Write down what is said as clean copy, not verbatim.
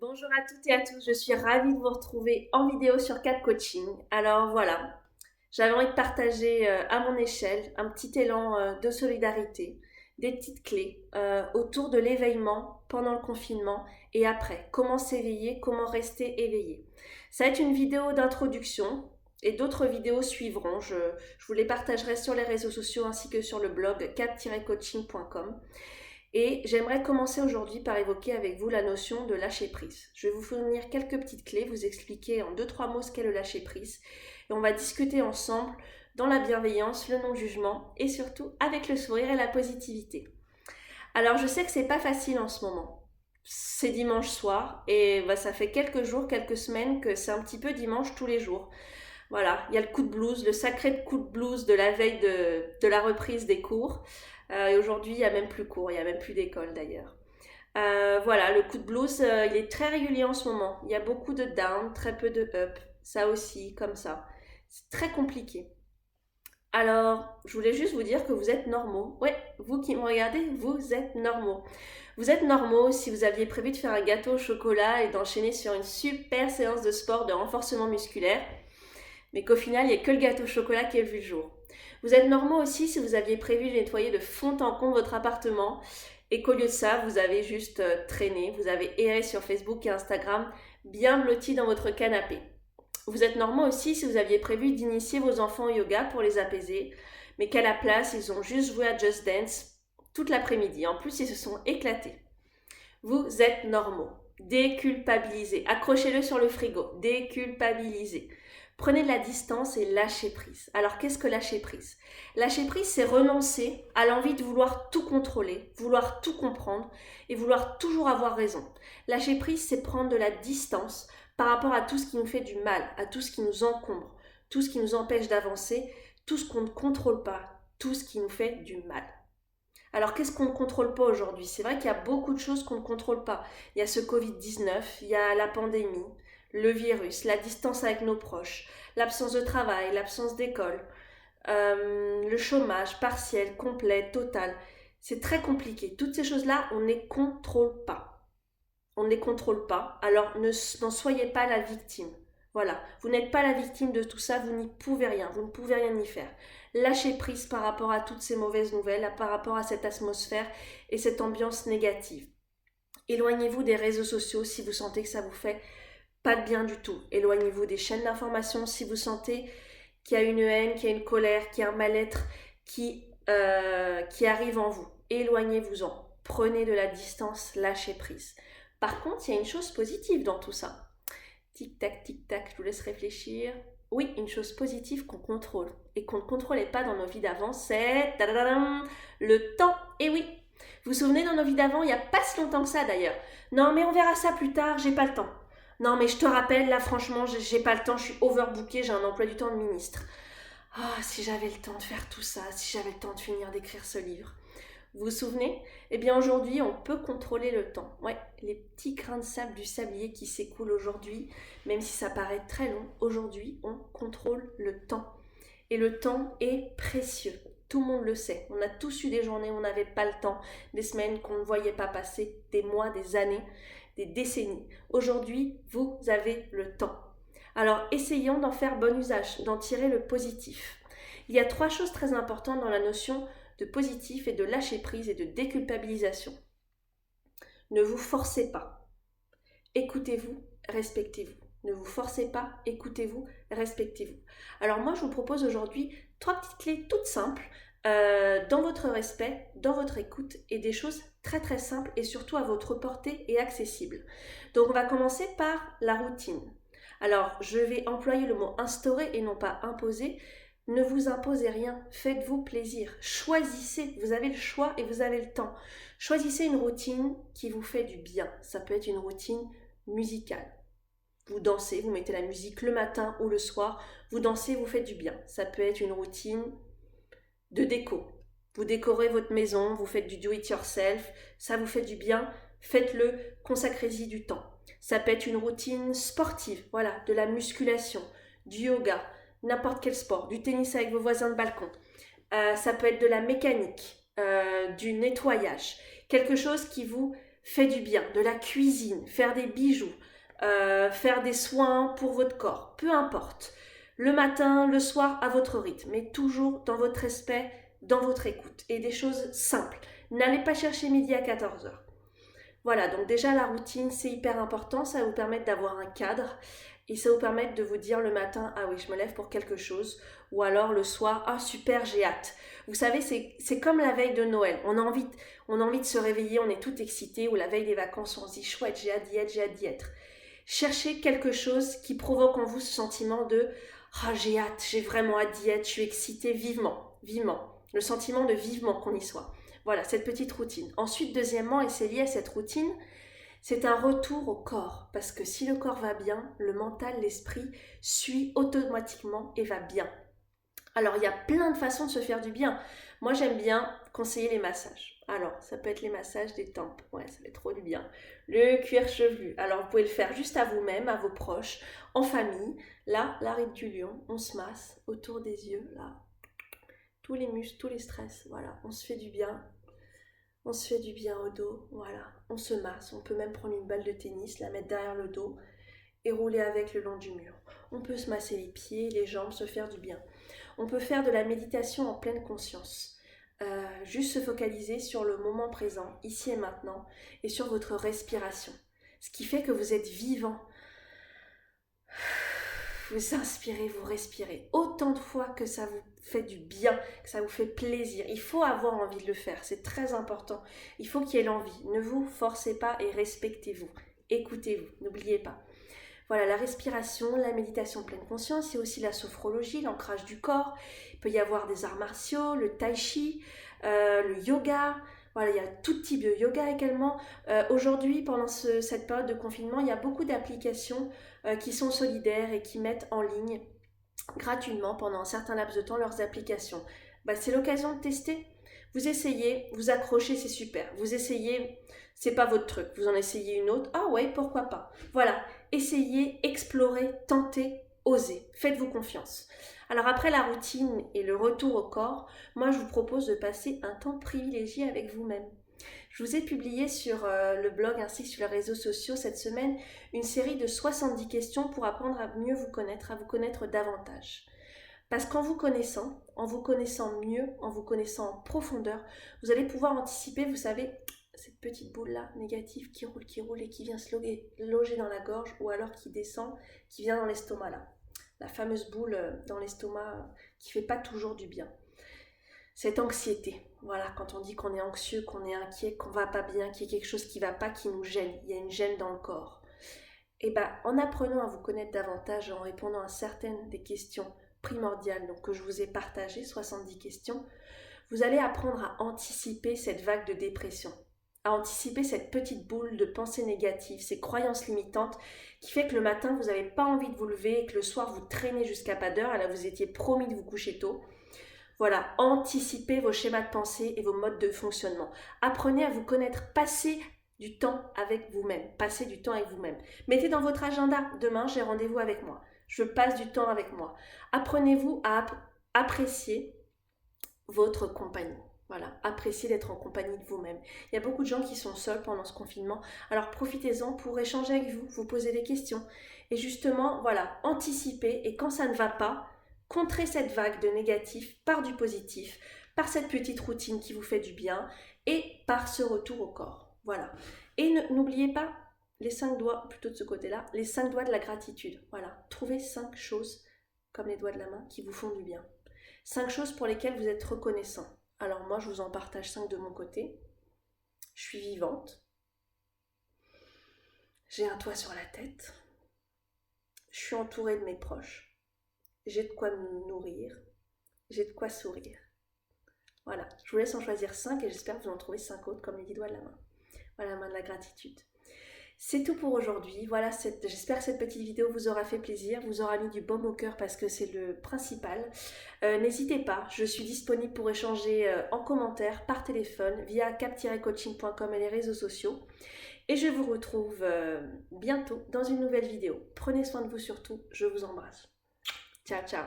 Bonjour à toutes et à tous, je suis ravie de vous retrouver en vidéo sur Cap Coaching. Alors voilà, j'avais envie de partager à mon échelle un petit élan de solidarité, des petites clés autour de l'éveillement pendant le confinement et après. Comment s'éveiller, comment rester éveillé. Ça va être une vidéo d'introduction et d'autres vidéos suivront. Je vous les partagerai sur les réseaux sociaux ainsi que sur le blog cap-coaching.com. Et j'aimerais commencer aujourd'hui par évoquer avec vous la notion de lâcher prise. Je vais vous fournir quelques petites clés, vous expliquer en deux, trois mots ce qu'est le lâcher prise. Et on va discuter ensemble dans la bienveillance, le non-jugement et surtout avec le sourire et la positivité. Alors je sais que c'est pas facile en ce moment. C'est dimanche soir et ça fait quelques jours, quelques semaines que c'est un petit peu dimanche tous les jours. Voilà, il y a le coup de blues, le sacré coup de blues de la veille de la reprise des cours. Et aujourd'hui, il n'y a même plus cours, il n'y a même plus d'école d'ailleurs. Voilà, le coup de blues, il est très régulier en ce moment. Il y a beaucoup de down, très peu de up. Ça aussi, comme ça. C'est très compliqué. Alors, je voulais juste vous dire que vous êtes normaux. Ouais, vous qui me regardez, vous êtes normaux. Vous êtes normaux si vous aviez prévu de faire un gâteau au chocolat et d'enchaîner sur une super séance de sport de renforcement musculaire, mais qu'au final, il n'y a que le gâteau au chocolat qui a vu le jour. Vous êtes normaux aussi si vous aviez prévu de nettoyer de fond en comble votre appartement et qu'au lieu de ça, vous avez juste traîné, vous avez erré sur Facebook et Instagram, bien blotti dans votre canapé. Vous êtes normaux aussi si vous aviez prévu d'initier vos enfants au yoga pour les apaiser, mais qu'à la place, ils ont juste joué à Just Dance toute l'après-midi. En plus, ils se sont éclatés. Vous êtes normaux. Déculpabilisez. Accrochez-le sur le frigo. Déculpabilisez. Prenez de la distance et lâchez prise. Alors qu'est-ce que lâcher prise? Lâcher prise, c'est renoncer à l'envie de vouloir tout contrôler, vouloir tout comprendre et vouloir toujours avoir raison. Lâcher prise, c'est prendre de la distance par rapport à tout ce qui nous fait du mal, à tout ce qui nous encombre, tout ce qui nous empêche d'avancer, tout ce qu'on ne contrôle pas, tout ce qui nous fait du mal. Alors qu'est-ce qu'on ne contrôle pas aujourd'hui? C'est vrai qu'il y a beaucoup de choses qu'on ne contrôle pas. Il y a ce Covid-19, il y a la pandémie, le virus, la distance avec nos proches, l'absence de travail, l'absence d'école, le chômage partiel, complet, total. C'est très compliqué. Toutes ces choses-là, on ne les contrôle pas. On ne les contrôle pas, alors n'en soyez pas la victime. Voilà, vous n'êtes pas la victime de tout ça, vous n'y pouvez rien, vous ne pouvez rien y faire. Lâchez prise par rapport à toutes ces mauvaises nouvelles, par rapport à cette atmosphère et cette ambiance négative. Éloignez-vous des réseaux sociaux si vous sentez que ça vous fait pas de bien du tout. Éloignez-vous des chaînes d'information si vous sentez qu'il y a une haine, qu'il y a une colère, qu'il y a un mal-être qui arrive en vous. Éloignez-vous-en. Prenez de la distance, lâchez prise. Par contre, il y a une chose positive dans tout ça. Tic tac, je vous laisse réfléchir. Oui, une chose positive qu'on contrôle et qu'on ne contrôlait pas dans nos vies d'avant, c'est le temps. Et oui, vous vous souvenez, dans nos vies d'avant, il n'y a pas si longtemps que ça d'ailleurs. Non, mais on verra ça plus tard, j'ai pas le temps. Non, mais je te rappelle, là, franchement, j'ai pas le temps, je suis overbookée, j'ai un emploi du temps de ministre. Ah, si j'avais le temps de faire tout ça, si j'avais le temps de finir d'écrire ce livre. Vous vous souvenez? Eh bien aujourd'hui, on peut contrôler le temps. Ouais, les petits grains de sable du sablier qui s'écoulent aujourd'hui, même si ça paraît très long, aujourd'hui, on contrôle le temps. Et le temps est précieux. Tout le monde le sait. On a tous eu des journées où on n'avait pas le temps, des semaines qu'on ne voyait pas passer, des mois, des années, des décennies. Aujourd'hui, vous avez le temps. Alors essayons d'en faire bon usage, d'en tirer le positif. Il y a trois choses très importantes dans la notion de positif et de lâcher prise et de déculpabilisation. Ne vous forcez pas. Écoutez-vous, respectez-vous. Ne vous forcez pas, écoutez-vous, respectez-vous. Alors moi, je vous propose aujourd'hui trois petites clés toutes simples dans votre respect, dans votre écoute et des choses très très simples et surtout à votre portée et accessibles. Donc on va commencer par la routine. Alors je vais employer le mot instaurer et non pas imposer. Ne vous imposez rien, faites-vous plaisir, choisissez, vous avez le choix et vous avez le temps. Choisissez une routine qui vous fait du bien. Ça peut être une routine musicale. Vous dansez, vous mettez la musique le matin ou le soir, vous dansez, vous faites du bien. Ça peut être une routine de déco. Vous décorez votre maison, vous faites du do-it-yourself, ça vous fait du bien, faites-le, consacrez-y du temps. Ça peut être une routine sportive, voilà, de la musculation, du yoga, n'importe quel sport, du tennis avec vos voisins de balcon. Ça peut être de la mécanique, du nettoyage, quelque chose qui vous fait du bien, de la cuisine, faire des bijoux, faire des soins pour votre corps, peu importe. Le matin, le soir, à votre rythme, mais toujours dans votre respect, dans votre écoute. Et des choses simples. N'allez pas chercher midi à 14 heures. Voilà, donc déjà la routine, c'est hyper important, ça va vous permettre d'avoir un cadre et ça va vous permettre de vous dire le matin, ah oui, je me lève pour quelque chose, ou alors le soir, ah super, j'ai hâte. Vous savez, c'est comme la veille de Noël, on a envie de se réveiller, on est tout excité, ou la veille des vacances, on se dit, chouette, j'ai hâte d'y être, j'ai hâte d'y être. Cherchez quelque chose qui provoque en vous ce sentiment de, ah j'ai hâte, j'ai vraiment hâte d'y être, je suis excitée vivement, vivement, le sentiment de vivement qu'on y soit. Voilà, cette petite routine. Ensuite, deuxièmement, et c'est lié à cette routine, c'est un retour au corps. Parce que si le corps va bien, le mental, l'esprit suit automatiquement et va bien. Alors, il y a plein de façons de se faire du bien. Moi, j'aime bien conseiller les massages. Alors, ça peut être les massages des tempes. Ouais, ça fait trop du bien. Le cuir chevelu. Alors, vous pouvez le faire juste à vous-même, à vos proches, en famille. Là, la ride du lion, on se masse autour des yeux, là. Tous les muscles, tous les stress, voilà. On se fait du bien. On se fait du bien au dos, voilà. On se masse. On peut même prendre une balle de tennis, la mettre derrière le dos et rouler avec le long du mur. On peut se masser les pieds, les jambes, se faire du bien. On peut faire de la méditation en pleine conscience. Juste se focaliser sur le moment présent, ici et maintenant, et sur votre respiration. Ce qui fait que vous êtes vivant. Vous inspirez, vous respirez. Autant de fois que ça vous fait du bien, que ça vous fait plaisir. Il faut avoir envie de le faire, c'est très important. Il faut qu'il y ait l'envie. Ne vous forcez pas et respectez-vous. Écoutez-vous, n'oubliez pas. Voilà, la respiration, la méditation pleine conscience, il y a aussi la sophrologie, l'ancrage du corps. Il peut y avoir des arts martiaux, le tai chi, le yoga. Voilà, il y a tout type de yoga également. Aujourd'hui, pendant cette période de confinement, il y a beaucoup d'applications qui sont solidaires et qui mettent en ligne gratuitement pendant un certain laps de temps leurs applications. C'est l'occasion de tester. Vous essayez, vous accrochez, c'est super. Vous essayez, c'est pas votre truc. Vous en essayez une autre, ah ouais, pourquoi pas. Voilà, essayez, explorez, tentez, osez. Faites-vous confiance. Alors après la routine et le retour au corps, moi je vous propose de passer un temps privilégié avec vous-même. Je vous ai publié sur le blog ainsi que sur les réseaux sociaux cette semaine une série de 70 questions pour apprendre à mieux vous connaître, à vous connaître davantage. Parce qu'en vous connaissant mieux, en vous connaissant en profondeur, vous allez pouvoir anticiper, vous savez, cette petite boule-là, négative, qui roule et qui vient se loger dans la gorge ou alors qui descend, qui vient dans l'estomac là. La fameuse boule dans l'estomac qui fait pas toujours du bien. Cette anxiété, voilà, quand on dit qu'on est anxieux, qu'on est inquiet, qu'on va pas bien, qu'il y a quelque chose qui va pas, qui nous gêne, il y a une gêne dans le corps. Et en apprenant à vous connaître davantage, en répondant à certaines des questions primordiales donc, que je vous ai partagées, 70 questions, vous allez apprendre à anticiper cette vague de dépression, à anticiper cette petite boule de pensées négatives, ces croyances limitantes qui fait que le matin, vous n'avez pas envie de vous lever et que le soir, vous traînez jusqu'à pas d'heure et là, vous étiez promis de vous coucher tôt. Voilà, anticipez vos schémas de pensée et vos modes de fonctionnement. Apprenez à vous connaître, passez du temps avec vous-même. Passez du temps avec vous-même. Mettez dans votre agenda, demain j'ai rendez-vous avec moi. Je passe du temps avec moi. Apprenez-vous à apprécier votre compagnie. Voilà, appréciez d'être en compagnie de vous-même. Il y a beaucoup de gens qui sont seuls pendant ce confinement. Alors profitez-en pour échanger avec vous, vous poser des questions. Et justement, voilà, anticipez et quand ça ne va pas, contrez cette vague de négatif par du positif, par cette petite routine qui vous fait du bien et par ce retour au corps. Voilà. Et n'oubliez pas les 5 doigts, plutôt de ce côté-là, les 5 doigts de la gratitude. Voilà. Trouvez 5 choses, comme les doigts de la main, qui vous font du bien. 5 choses pour lesquelles vous êtes reconnaissant. Alors moi, je vous en partage 5 de mon côté. Je suis vivante. J'ai un toit sur la tête. Je suis entourée de mes proches. J'ai de quoi me nourrir. J'ai de quoi sourire. Voilà, je vous laisse en choisir 5 et j'espère que vous en trouvez 5 autres comme les 10 doigts de la main. Voilà, la main de la gratitude. C'est tout pour aujourd'hui. Voilà, j'espère que cette petite vidéo vous aura fait plaisir, vous aura mis du baume au cœur parce que c'est le principal. N'hésitez pas, je suis disponible pour échanger en commentaire, par téléphone, via cap-coaching.com et les réseaux sociaux. Et je vous retrouve bientôt dans une nouvelle vidéo. Prenez soin de vous surtout, je vous embrasse. Ciao, ciao.